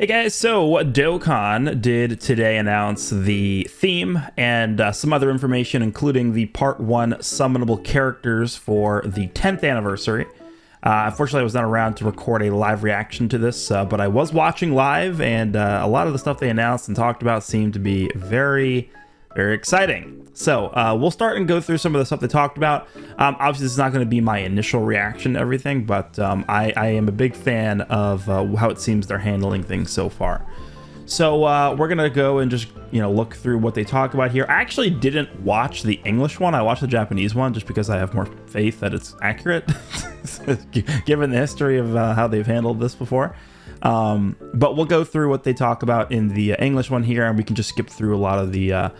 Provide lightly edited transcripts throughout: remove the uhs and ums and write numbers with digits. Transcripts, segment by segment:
Hey guys, so Dokkan did today announce the theme and some other information, including the Part 1 summonable characters for the 10th anniversary. Unfortunately, I was not around to record a live reaction to this, but I was watching live, and a lot of the stuff they announced and talked about seemed to be very exciting. So we'll start and go through some of the stuff they talked about. Obviously, this is not going to be my initial reaction to everything, but I am a big fan of how it seems they're handling things so far. So we're going to go and just, look through what they talk about here. I actually didn't watch the English one. I watched the Japanese one just because I have more faith that it's accurate, given the history of how they've handled this before. But we'll go through what they talk about in the English one here, and we can just skip through a lot of the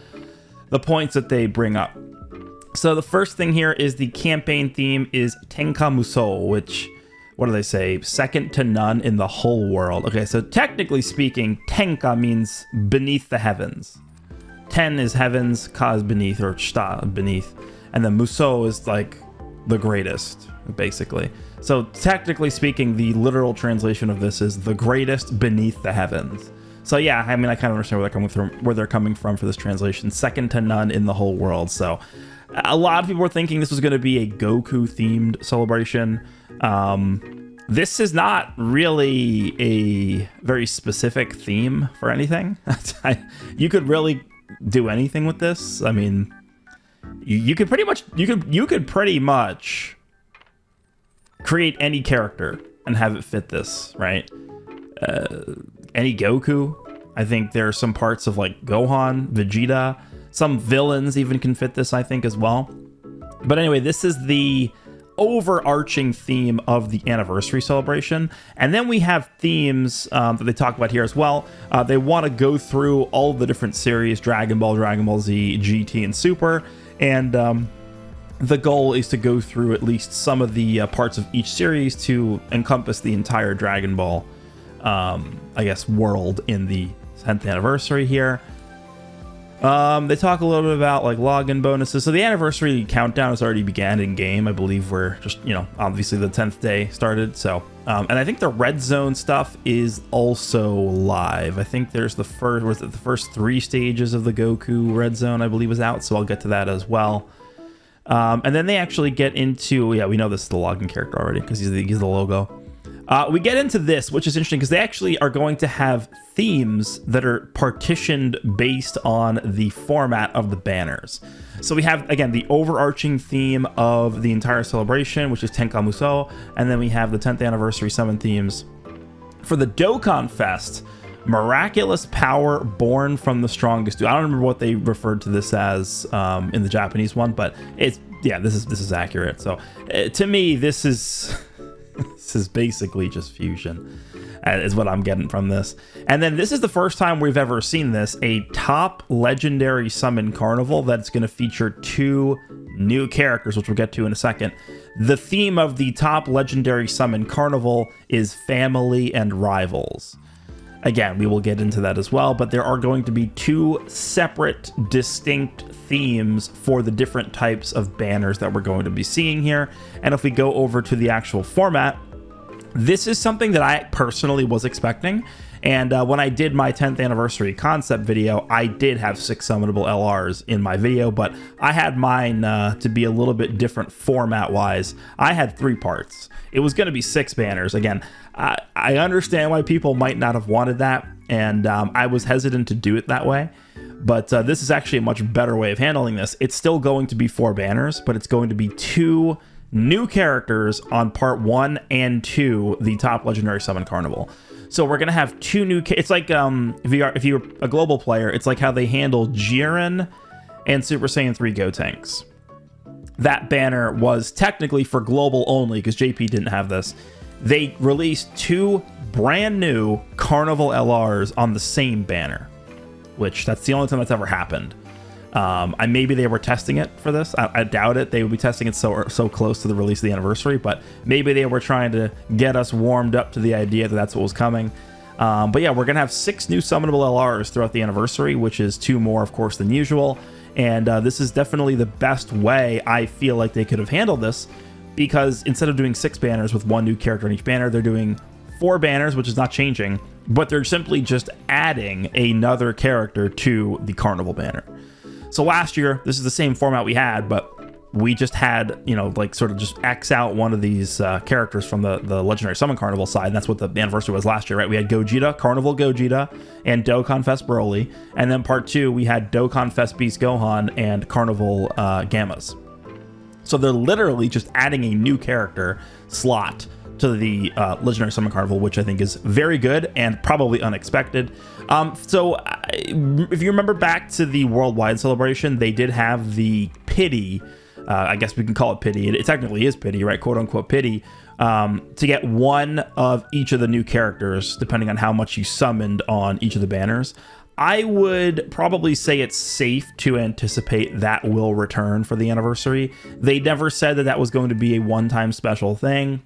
points that they bring up. So the first thing here is the campaign theme is Tenka Musou, which, what do they say? Second to none in the whole world. Okay, so technically speaking, Tenka means beneath the heavens. Ten is heavens, Ka is beneath, or Shita, beneath. And then Musou is like the greatest, basically. So technically speaking, the literal translation of this is the greatest beneath the heavens. So yeah, I mean, I kind of understand where they're coming from for this translation. Second to none in the whole world. So a lot of people were thinking this was going to be a Goku-themed celebration. This is not really a very specific theme for anything. You could really do anything with this. I mean, you could pretty much create any character and have it fit this, right? Any Goku. I think there are some parts of like Gohan, Vegeta, some villains even can fit this, I think, as well. But anyway, this is the overarching theme of the anniversary celebration. And then we have themes that they talk about here as well. They want to go through all the different series, Dragon Ball, Dragon Ball Z, GT, and Super. And the goal is to go through at least some of the parts of each series to encompass the entire Dragon Ball world in the 10th anniversary here. They talk a little bit about like login bonuses. So the anniversary countdown has already began in game. I believe we're just, obviously the 10th day started. So, and I think the red zone stuff is also live. I think there's the first 3 stages of the Goku red zone, I believe, is out. So I'll get to that as well. And then they actually get into, we know this is the login character already because he's the logo. We get into this, which is interesting because they actually are going to have themes that are partitioned based on the format of the banners. So we have, again, the overarching theme of the entire celebration, which is Tenka Musou, and then we have the 10th anniversary summon themes. For the Dokkan Fest, miraculous power born from the strongest dude. I don't remember what they referred to this as in the Japanese one, but this is accurate. So to me, this is basically just fusion, is what I'm getting from this. And then this is the first time we've ever seen this, a top legendary summon carnival that's going to feature 2 new characters, which we'll get to in a second. The theme of the top legendary summon carnival is family and rivals. Again, we will get into that as well, but there are going to be 2 separate, distinct themes for the different types of banners that we're going to be seeing here. And if we go over to the actual format, this is something that I personally was expecting. And when I did my 10th anniversary concept video, I did have 6 summonable LRs in my video, but I had mine to be a little bit different format-wise. I had 3 parts. It was going to be 6 banners. Again, I understand why people might not have wanted that, and I was hesitant to do it that way. But this is actually a much better way of handling this. It's still going to be 4 banners, but it's going to be 2 new characters on part 1 and 2, the top legendary summon carnival. So we're gonna have 2 new. It's like if you're a global player, it's like how they handle Jiren and Super Saiyan 3 Gotenks. That banner was technically for global only because JP didn't have this. They released 2 brand new Carnival LRs on the same banner, which that's the only time that's ever happened. Maybe they were testing it for this. I doubt it. They would be testing it so close to the release of the anniversary, but maybe they were trying to get us warmed up to the idea that that's what was coming. But yeah, we're going to have 6 new summonable LRs throughout the anniversary, which is 2 more, of course, than usual. And this is definitely the best way I feel like they could have handled this, because instead of doing 6 banners with 1 new character in each banner, they're doing 4 banners, which is not changing, but they're simply just adding another character to the Carnival banner. So last year, this is the same format we had, but we just had, you know, like sort of just X out one of these characters from the Legendary Summon Carnival side. And that's what the anniversary was last year, right? We had Gogeta, Carnival Gogeta, and Dokkan Fest Broly. And then part 2, we had Dokkan Fest Beast Gohan and Carnival Gammas. So they're literally just adding a new character slot to the Legendary Summon Carnival, which I think is very good and probably unexpected. If you remember back to the Worldwide celebration, they did have the pity, I guess we can call it pity. It technically is pity, right? Quote unquote pity, to get one of each of the new characters, depending on how much you summoned on each of the banners. I would probably say it's safe to anticipate that will return for the anniversary. They never said that was going to be a one-time special thing.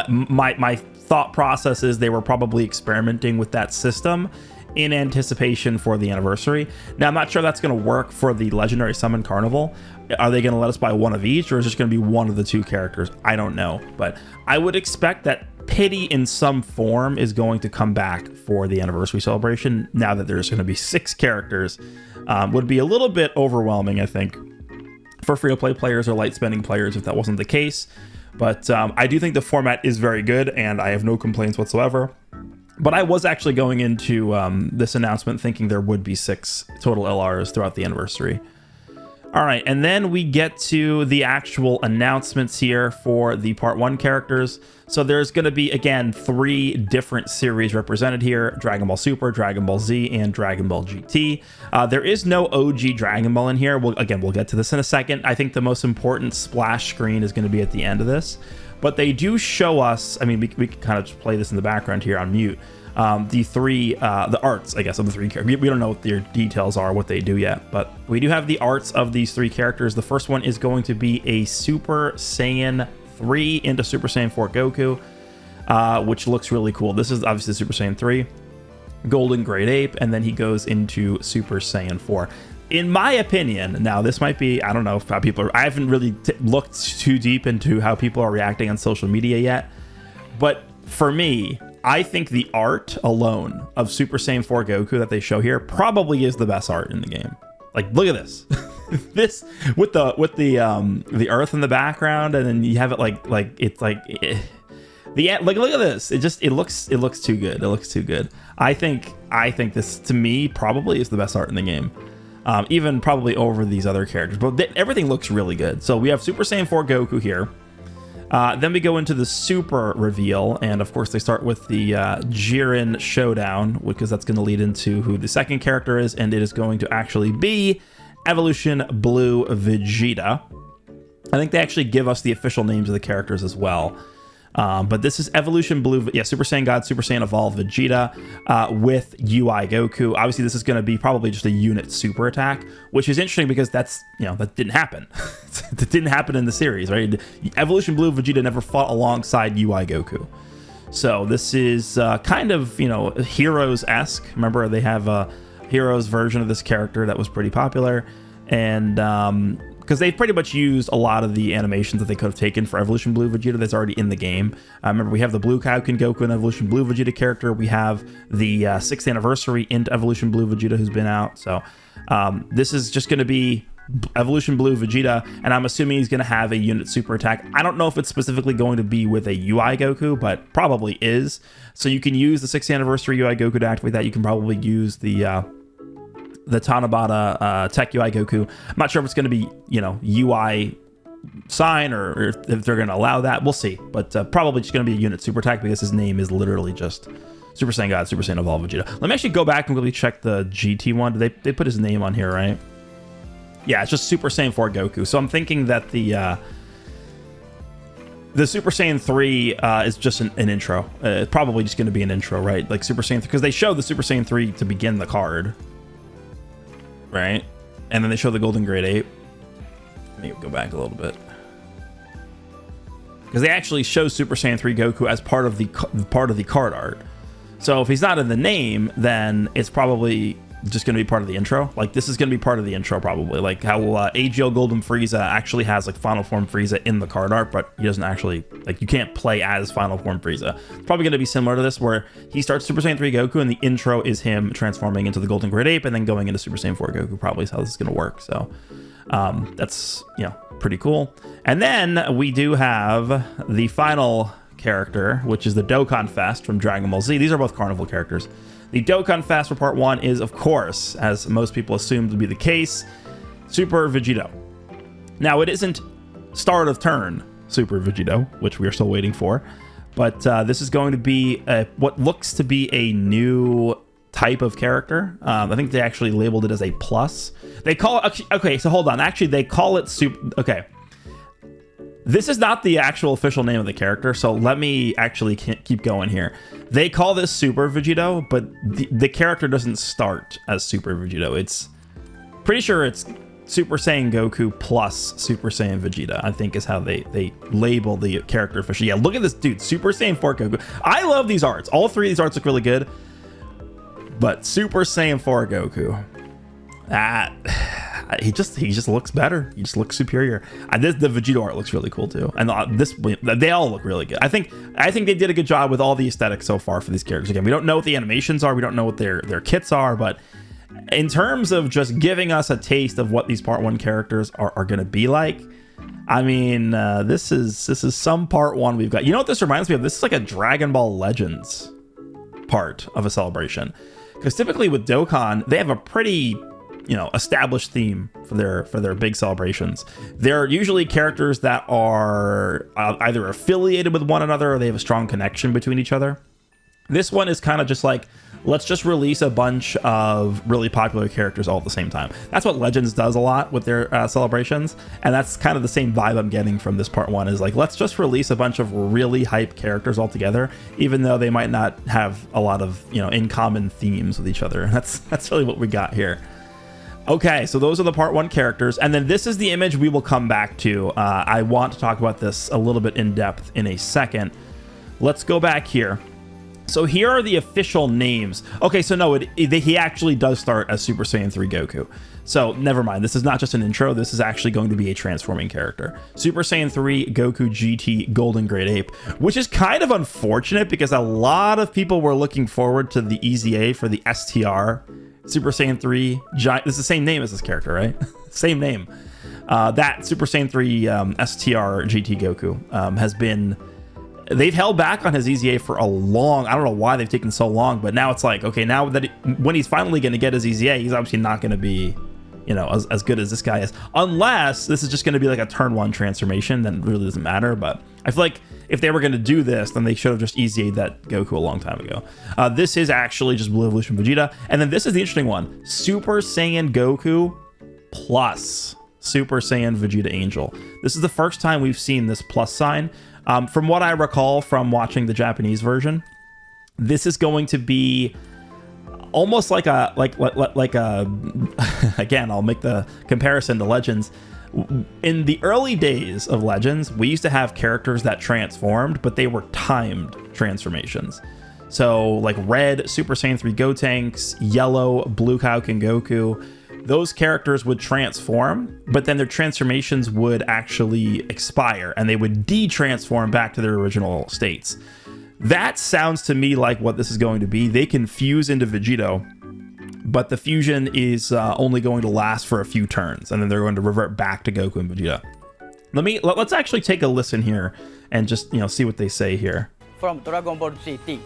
My thought process is they were probably experimenting with that system in anticipation for the anniversary. Now, I'm not sure that's going to work for the Legendary Summon Carnival. Are they going to let us buy one of each, or is it just going to be one of the two characters? I don't know, but I would expect that pity in some form is going to come back for the anniversary celebration. Now that there's going to be 6 characters, would be a little bit overwhelming, I think, for free-to-play players or light-spending players if that wasn't the case. But I do think the format is very good, and I have no complaints whatsoever. But I was actually going into this announcement thinking there would be 6 total LRs throughout the anniversary. All right, and then we get to the actual announcements here for the Part 1 characters. So there's going to be, again, 3 different series represented here: Dragon Ball Super, Dragon Ball Z, and Dragon Ball GT. There is no OG Dragon Ball in here. We'll get to this in a second. I think the most important splash screen is going to be at the end of this. But they do show us, I mean, we can kind of just play this in the background here on mute. The arts, I guess, of the 3 characters. We don't know what their details are, what they do yet, but we do have the arts of these 3 characters. The first one is going to be a Super Saiyan 3 into Super Saiyan 4 Goku, which looks really cool. This is obviously Super Saiyan 3, Golden Great Ape, and then he goes into Super Saiyan 4. In my opinion, now this might be, I don't know how people are, I haven't really looked too deep into how people are reacting on social media yet, but for me, I think the art alone of Super Saiyan 4 Goku that they show here probably is the best art in the game. Like, look at this. This with the earth in the background, and then you have it like it's like look at this. It looks too good. It looks too good. I think this, to me, probably is the best art in the game. Even probably over these other characters, but everything looks really good. So we have Super Saiyan 4 Goku here. Then we go into the Super reveal, and of course they start with the Jiren Showdown, because that's going to lead into who the second character is, and it is going to actually be Evolution Blue Vegeta. I think they actually give us the official names of the characters as well. But this is Evolution Blue, Super Saiyan God, Super Saiyan Evolved Vegeta with UI Goku. Obviously, this is going to be probably just a unit super attack, which is interesting because that didn't happen. It didn't happen in the series, right? Evolution Blue Vegeta never fought alongside UI Goku. So this is kind of, Heroes-esque. Remember, they have a Heroes version of this character that was pretty popular. And because they've pretty much used a lot of the animations that they could have taken for Evolution Blue Vegeta that's already in the game. Remember, we have the Blue Kaioken Goku and Evolution Blue Vegeta character. We have the 6th anniversary into Evolution Blue Vegeta who's been out. So this is just going to be Evolution Blue Vegeta, and I'm assuming he's going to have a unit super attack. I don't know if it's specifically going to be with a UI Goku, but probably is. So you can use the 6th anniversary UI Goku to activate that. You can probably use the Tanabata Tech UI Goku. I'm not sure if it's going to be, UI sign or if they're going to allow that. We'll see. But probably just going to be a unit super attack because his name is literally just Super Saiyan God, Super Saiyan Evolved Vegeta. Let me actually go back and really check the GT one. Did they put his name on here, right? Yeah, it's just Super Saiyan 4 Goku. So I'm thinking that the Super Saiyan 3 is just an intro. It's probably just going to be an intro, right? Like Super Saiyan 3, because they showed the Super Saiyan 3 to begin the card. Right, and then they show the Golden Great Ape. Let me go back a little bit, because they actually show Super Saiyan 3 Goku as part of the card art. So if he's not in the name, then it's probably just going to be part of the intro. Like, this is going to be part of the intro probably. Like how AGL Golden Frieza actually has like Final Form Frieza in the card art, but he doesn't actually, like, you can't play as Final Form Frieza. It's probably going to be similar to this, where he starts Super Saiyan 3 Goku and the intro is him transforming into the Golden Great Ape and then going into Super Saiyan 4 Goku. Probably is how this is going to work. So that's, you know, pretty cool. And then we do have the final character, which is the Dokkan Fest from Dragon Ball Z. These are both Carnival characters. The Dokkan Fest for part 1 is, of course, as most people assumed would be the case, Super Vegito. Now, it isn't start of turn Super Vegito, which we are still waiting for, but this is going to be what looks to be a new type of character. I think they actually labeled it as a plus. They call it, okay, so hold on. Actually, they call it Super, okay. This is not the actual official name of the character, so let me actually keep going here. They call this Super Vegito, but the character doesn't start as Super Vegito. It's pretty sure it's Super Saiyan Goku plus Super Saiyan Vegeta, I think is how they label the character officially. Yeah, look at this dude, Super Saiyan 4 Goku. I love these arts. All three of these arts look really good, but Super Saiyan 4 Goku, he just looks better. He just looks superior. The Vegito art looks really cool too, and they all look really good. I think they did a good job with all the aesthetics so far for these characters. Again, we don't know what the animations are, we don't know what their kits are, but in terms of just giving us a taste of what these part 1 characters are going to be like, I mean, this is some part 1 we've got. You know what this reminds me of? This is like a Dragon Ball Legends part of a celebration, because typically with Dokkan they have a pretty, you know, established theme for their big celebrations. They're usually characters that are either affiliated with one another or they have a strong connection between each other. This one is kind of just like, let's just release a bunch of really popular characters all at the same time. That's what Legends does a lot with their celebrations, and that's kind of the same vibe I'm getting from this part 1, is like, let's just release a bunch of really hype characters all together, even though they might not have a lot of, you know, in common themes with each other. That's really what we got here. Okay, so those are the part 1 characters, and then this is the image we will come back to. I want to talk about this a little bit in depth in a second. Let's go back here. So here are the official names. Okay, so no, he actually does start as Super Saiyan 3 Goku. So never mind, this is not just an intro, this is actually going to be a transforming character. Super Saiyan 3 Goku GT Golden Great Ape, which is kind of unfortunate because a lot of people were looking forward to the EZA for the STR Super Saiyan 3 Giant. This is the same name as this character, right? Same name. That Super Saiyan 3 STR GT Goku has been... They've held back on his EZA for a long... I don't know why they've taken so long, but now it's like, okay, now that when he's finally going to get his EZA, he's obviously not going to be, you know, as good as this guy is. Unless this is just going to be like a turn 1 transformation, then it really doesn't matter. But I feel like if they were going to do this, then they should have just EZA'd that Goku a long time ago. This is actually just Blue Evolution Vegeta. And then this is the interesting one. Super Saiyan Goku plus Super Saiyan Vegeta Angel. This is the first time we've seen this plus sign. From what I recall from watching the Japanese version, this is going to be almost like a again, I'll make the comparison to Legends. In the early days of Legends, we used to have characters that transformed, but they were timed transformations. So like red Super Saiyan 3 Gotenks, yellow Blue Kaioken Goku, those characters would transform, but then their transformations would actually expire and they would de-transform back to their original states. That sounds to me like what this is going to be. They can fuse into Vegito, but the fusion is only going to last for a few turns, and then they're going to revert back to Goku and Vegeta. Let's actually take a listen here and just, you know, see what they say here. From Dragon Ball GT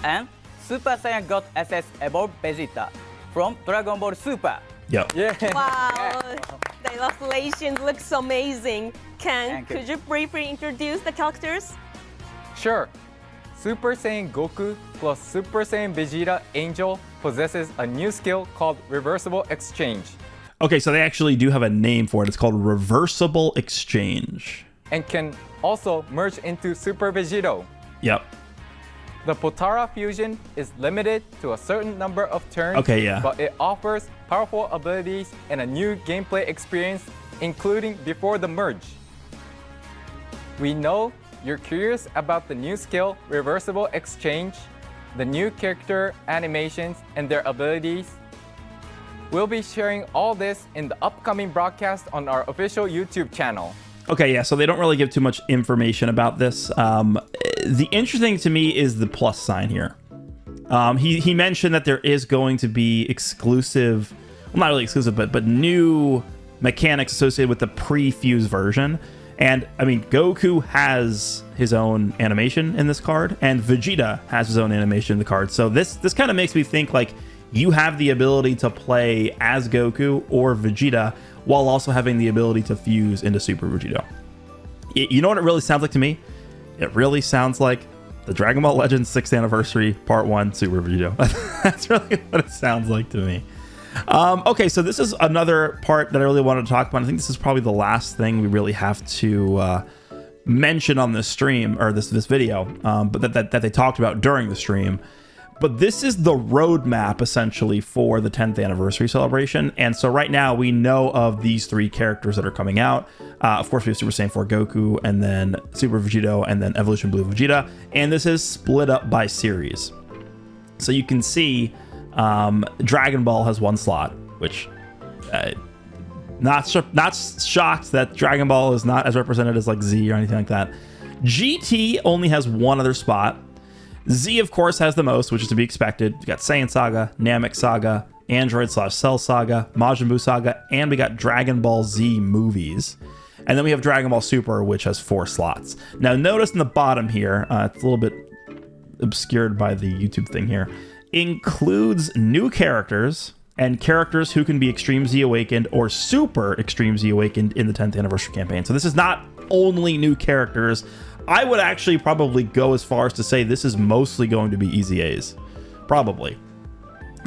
and Super Saiyan God SS Evolve Vegeta from Dragon Ball Super. Yep. Yeah. Wow, the illustrations looks amazing. Ken, could you briefly introduce the characters? Sure. Super Saiyan Goku plus Super Saiyan Vegeta Angel possesses a new skill called Reversible Exchange. Okay, so they actually do have a name for it. It's called Reversible Exchange. And can also merge into Super Vegito. Yep. The Potara fusion is limited to a certain number of turns, okay, yeah. But it offers powerful abilities and a new gameplay experience, including before the merge. We know you're curious about the new skill, Reversible Exchange, the new character animations and their abilities, We'll be sharing all this in the upcoming broadcast on our official YouTube channel. Okay, yeah, so they don't really give too much information about this. The interesting to me is the plus sign here. He mentioned that there is going to be exclusive, well, not really exclusive, but new mechanics associated with the pre-fuse version. And I mean, Goku has his own animation in this card, and Vegeta has his own animation in the card. So this kind of makes me think like you have the ability to play as Goku or Vegeta while also having the ability to fuse into Super Vegito. You know what it really sounds like to me? It really sounds like the Dragon Ball Legends 6th Anniversary Part 1 Super Vegito. That's really what it sounds like to me. Okay, so this is another part that I really wanted to talk about. I think this is probably the last thing we really have to mention on this stream, or this video, but that they talked about during the stream. But this is the roadmap, essentially, for the 10th anniversary celebration. And so right now, we know of these 3 characters that are coming out. Of course, we have Super Saiyan 4 Goku, and then Super Vegito, and then Evolution Blue Vegeta. And this is split up by series. So you can see Dragon Ball has 1 slot, which not shocked that Dragon Ball is not as represented as like Z or anything like that. GT only has 1 other spot. Z, of course, has the most, which is to be expected. We got Saiyan Saga, Namek Saga, Android/Cell Saga, Majin Buu Saga, and we got Dragon Ball Z movies. And then we have Dragon Ball Super, which has 4 slots. Now, notice in the bottom here, it's a little bit obscured by the YouTube thing here, includes new characters and characters who can be Extreme Z Awakened or Super Extreme Z Awakened in the 10th anniversary campaign. So this is not only new characters. I would actually probably go as far as to say this is mostly going to be EZAs. Probably.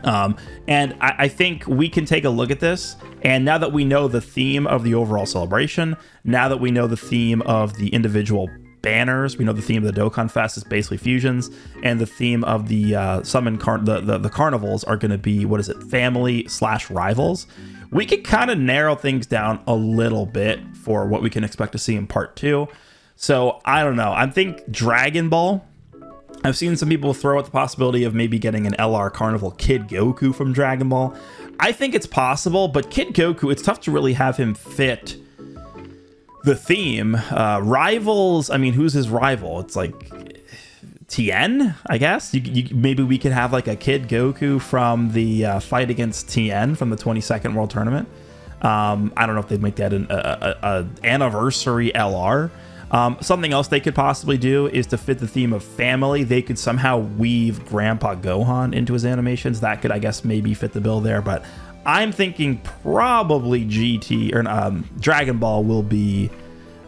And I think we can take a look at this. And now that we know the theme of the overall celebration, now that we know the theme of the individual banners, we know the theme of the Dokkan Fest is basically fusions, and the theme of the the carnivals are going to be, what is it, family/rivals. We could kind of narrow things down a little bit for what we can expect to see in part 2. So I don't know. I think Dragon Ball, I've seen some people throw out the possibility of maybe getting an LR Carnival Kid Goku from Dragon Ball. I think it's possible, but Kid Goku, it's tough to really have him fit the theme. Rivals, I mean, who's his rival? It's like Tien, I guess. Maybe we could have like a Kid Goku from the fight against Tien from the 22nd World Tournament. I don't know if they'd make that an anniversary LR. Something else they could possibly do is to fit the theme of family. They could somehow weave Grandpa Gohan into his animations. That could, I guess, maybe fit the bill there. But I'm thinking probably GT or Dragon Ball will be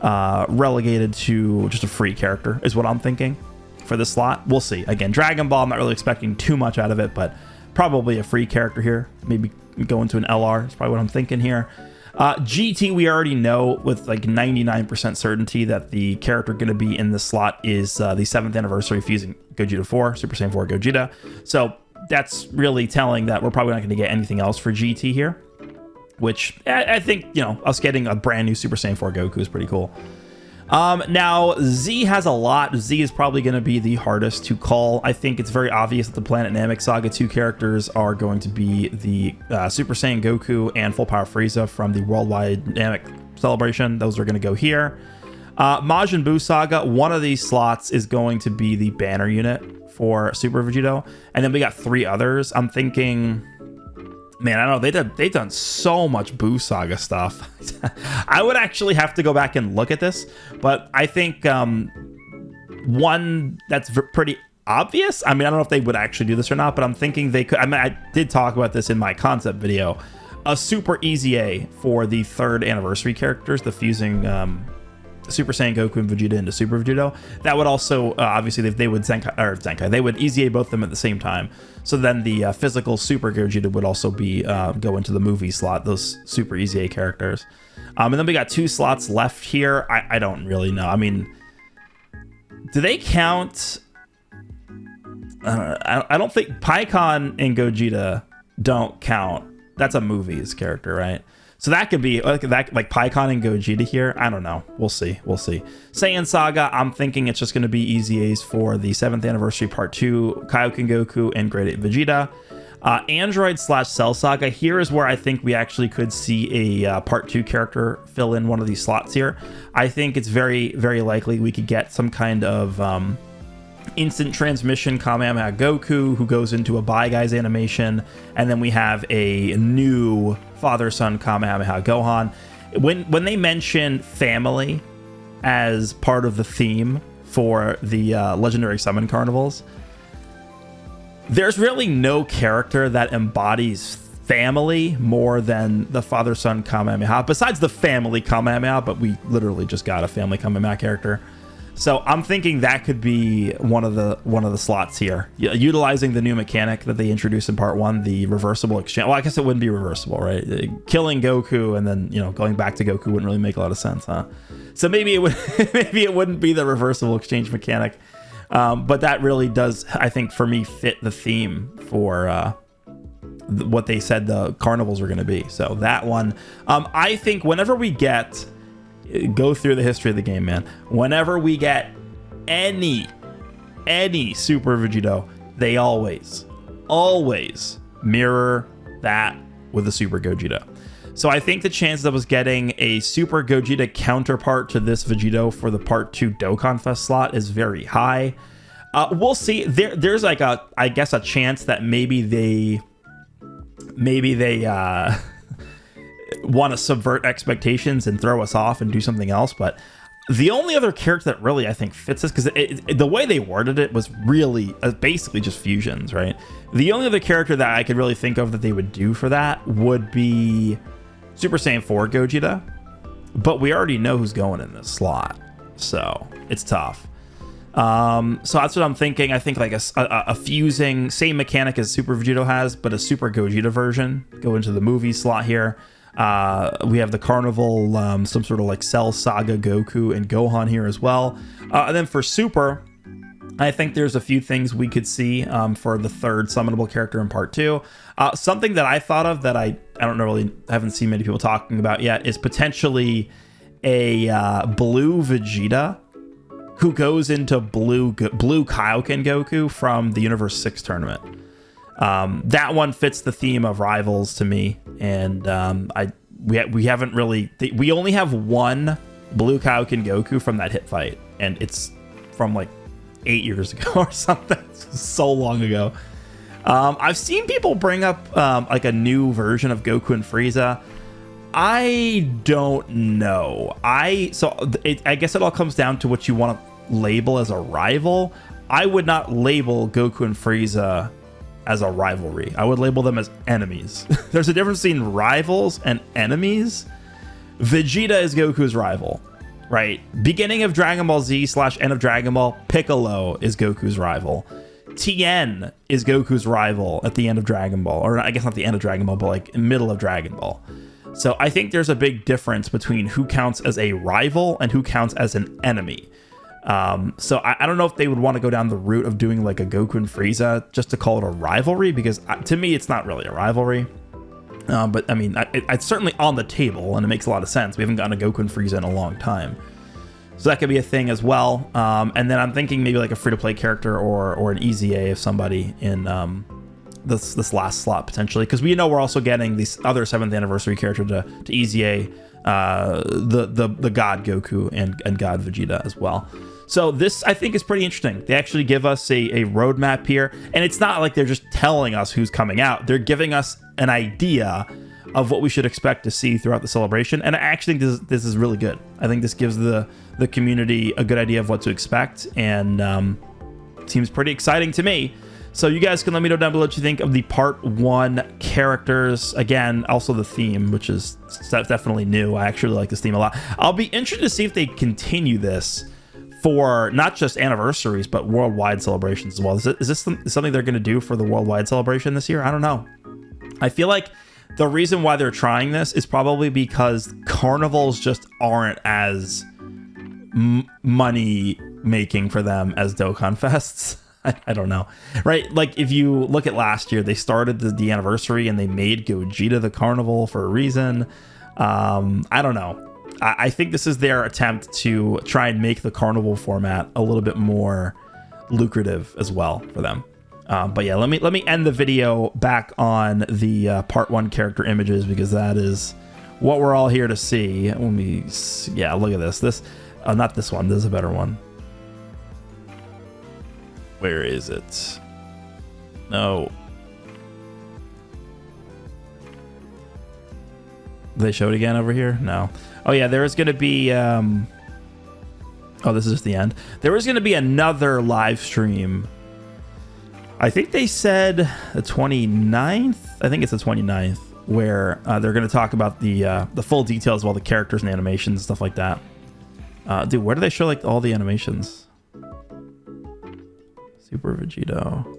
relegated to just a free character is what I'm thinking for this slot. We'll see. Again, Dragon Ball, I'm not really expecting too much out of it, but probably a free character here. Maybe go into an LR. That's probably what I'm thinking here. GT, we already know with like 99% certainty that the character going to be in this slot is the 7th anniversary fusing Gogeta 4, Super Saiyan 4 Gogeta. So that's really telling that we're probably not going to get anything else for GT here, which I think, you know, us getting a brand new Super Saiyan 4 Goku is pretty cool. Now, Z has a lot. Z is probably going to be the hardest to call. I think it's very obvious that the Planet Namek Saga 2 characters are going to be the Super Saiyan Goku and Full Power Frieza from the Worldwide Namek Celebration. Those are going to go here. Majin Buu Saga, one of these slots is going to be the banner unit for Super Vegito. And then we got 3 others. I'm thinking... Man, I don't know. They've done so much Buu Saga stuff. I would actually have to go back and look at this, but I think one that's pretty obvious. I mean, I don't know if they would actually do this or not, but I'm thinking they could. I mean, I did talk about this in my concept video. A Super EZA for the 3rd anniversary characters, the fusing Super Saiyan Goku and Vegeta into Super Vegito. That would also obviously they would Zenkai, they would EZA both of them at the same time. So then the physical Super Gogeta would also be go into the movie slot, those Super EZA characters. And then we got 2 slots left here. I don't really know. I mean, do they count? I don't think Pikkon and Gogeta don't count. That's a movies character, right? So that could be like Pikkon and Gogeta here. I don't know. We'll see. Saiyan Saga, I'm thinking it's just going to be EZAs for the 7th anniversary part 2, Kaioken Goku and Grade 8 Vegeta. Android / Cell Saga, here is where I think we actually could see a part 2 character fill in one of these slots here. I think it's very, very likely we could get some kind of instant transmission Kamehameha Goku who goes into a Bye Guys animation, and then we have a new father-son Kamehameha Gohan. When they mention family as part of the theme for the Legendary Summon Carnivals, there's really no character that embodies family more than the father-son Kamehameha, besides the family Kamehameha, but we literally just got a family Kamehameha character. So I'm thinking that could be one of the slots here, utilizing the new mechanic that they introduced in part 1, the reversible exchange. Well, I guess it wouldn't be reversible, right? Killing Goku and then going back to Goku wouldn't really make a lot of sense, huh? So maybe it would, maybe it wouldn't be the reversible exchange mechanic, but that really does, I think, for me, fit the theme for what they said the carnivals were going to be. So that one, I think, whenever we get. Go through the history of the game, man. Whenever we get any Super Vegito, they always mirror that with a Super Gogeta. So I think the chances of us getting a Super Gogeta counterpart to this Vegito for the Part 2 Dokkan Fest slot is very high. We'll see. There's like I guess a chance that maybe they want to subvert expectations and throw us off and do something else. But the only other character that really I think fits this, because the way they worded it was really basically just fusions, right? The only other character that I could really think of that they would do for that would be Super Saiyan 4 Gogeta, but we already know who's going in this slot, so it's tough. So that's what I'm thinking. I think like a fusing, same mechanic as Super Vegito has, but a Super Gogeta version go into the movie slot here. We have the Carnival, some sort of like Cell Saga Goku and Gohan here as well. And then for Super, I think there's a few things we could see for the third summonable character in part 2. Something that I thought of that I don't know, really haven't seen many people talking about yet is potentially a blue Vegeta who goes into blue Kaioken Goku from the Universe 6 tournament. That one fits the theme of rivals to me, and we haven't really. We only have one blue Kaioken Goku from that hit fight, and it's from like 8 years ago or something. It's so long ago. I've seen people bring up like a new version of Goku and Frieza. I don't know. I guess it all comes down to what you want to label as a rival. I would not label Goku and Frieza as a rivalry. I would label them as enemies. There's a difference between rivals and enemies. Vegeta is Goku's rival, right? Beginning of Dragon Ball Z / end of Dragon Ball, Piccolo is Goku's rival. Tien is Goku's rival at the end of Dragon Ball, or I guess not the end of Dragon Ball, but like middle of Dragon Ball. So I think there's a big difference between who counts as a rival and who counts as an enemy. So I don't know if they would want to go down the route of doing like a Goku and Frieza just to call it a rivalry, because to me it's not really a rivalry. But I mean, it's certainly on the table and it makes a lot of sense. We haven't gotten a Goku and Frieza in a long time, so that could be a thing as well. And then I'm thinking maybe like a free-to-play character or an EZA of somebody in this last slot potentially, because we know we're also getting this other 7th anniversary character to EZA, the God Goku and God Vegeta as well. So this, I think, is pretty interesting. They actually give us a roadmap here, and it's not like they're just telling us who's coming out. They're giving us an idea of what we should expect to see throughout the celebration, and I actually think this is really good. I think this gives the community a good idea of what to expect, and seems pretty exciting to me. So you guys can let me know down below what you think of the part 1 characters. Again, also the theme, which is definitely new. I actually like this theme a lot. I'll be interested to see if they continue this for not just anniversaries, but worldwide celebrations as well. Is this something they're going to do for the worldwide celebration this year? I don't know. I feel like the reason why they're trying this is probably because carnivals just aren't as money making for them as Dokkan Fests. I don't know, right? Like if you look at last year, they started the anniversary and they made Gogeta the carnival for a reason. I don't know. I think this is their attempt to try and make the carnival format a little bit more lucrative as well for them. But yeah, let me end the video back on the part 1 character images, because that is what we're all here to see. Let me yeah, look at this. Not this one. This is a better one. Where is it? No. They show it again over here? No. Oh yeah, there is going to be oh, this is just the end. There was going to be another live stream. I think they said the 29th. I think it's the 29th, where they're going to talk about the full details of all the characters and animations and stuff like that. Dude, where do they show like all the animations? Super Vegito.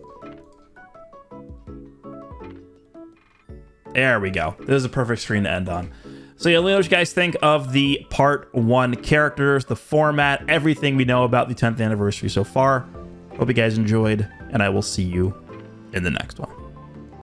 There we go. This is a perfect screen to end on. So yeah, let me know what you guys think of the part 1 characters, the format, everything we know about the 10th anniversary so far. Hope you guys enjoyed, and I will see you in the next one.